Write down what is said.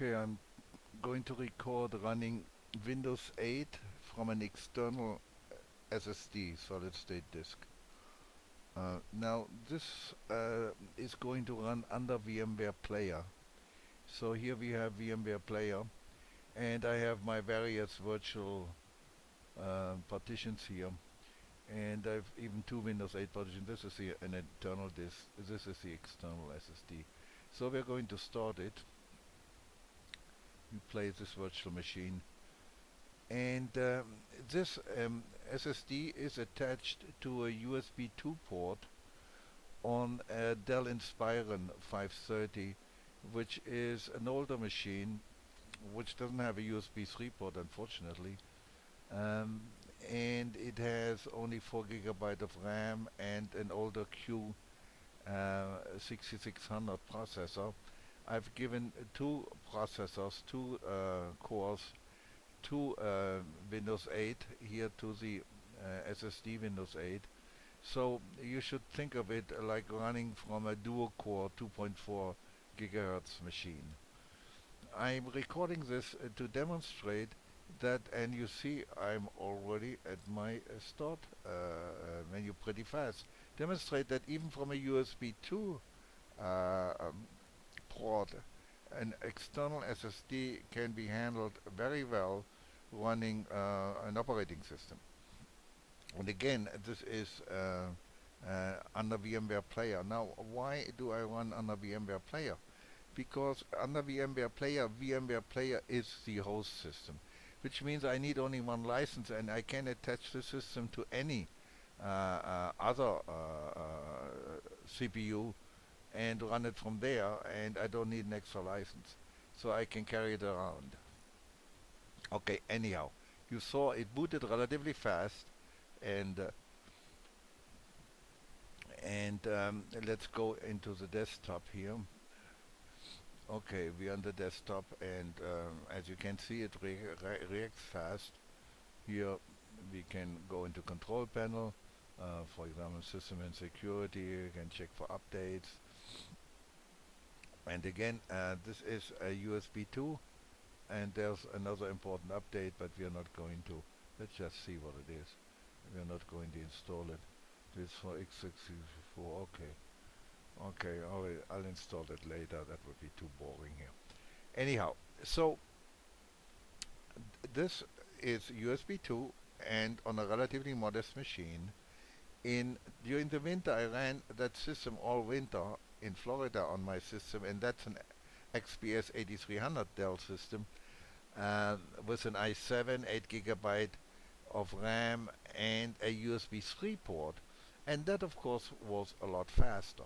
Okay, I'm going to record running Windows 8 from an external SSD, solid state disk. Now this is going to run under VMware Player. So here we have VMware Player, and I have my various virtual partitions here, and I've even two Windows 8 partitions. This is an internal disk, this is the external SSD. So we're going to start it. You play this virtual machine, and this SSD is attached to a USB 2 port on a Dell Inspiron 530, which is an older machine which doesn't have a USB 3 port, unfortunately, um, and it has only 4 GB of RAM and an older Q 6600 processor. I've given two processors, two cores, to Windows 8 here to the SSD Windows 8. So you should think of it like running from a dual-core 2.4 gigahertz machine. I'm recording this to demonstrate that, and you see I'm already at my start menu pretty fast. Demonstrate that even from a USB 2 port, an external SSD can be handled very well running an operating system. And again, this is under VMware Player. Now, why do I run under VMware Player? Because under VMware Player is the host system, which means I need only one license, and I can attach the system to any other CPU and run it from there, and I don't need an extra license, so I can carry it around. Okay, anyhow, you saw it booted relatively fast, and let's go into the desktop here. Okay, we're on the desktop, and as you can see, it reacts fast. Here we can go into control panel, for example, system and security. You can check for updates. And again, this is a USB 2, and there's another important update, but we are not going to. Let's just see what it is. We are not going to install it. This for x64. Okay, I'll install it later. That would be too boring here. Anyhow, so this is USB 2, and on a relatively modest machine. During the winter, I ran that system all winter in Florida on my system, and that's an XPS 8300 Dell system with an i7, 8 GB of RAM, and a USB 3 port, and that of course was a lot faster.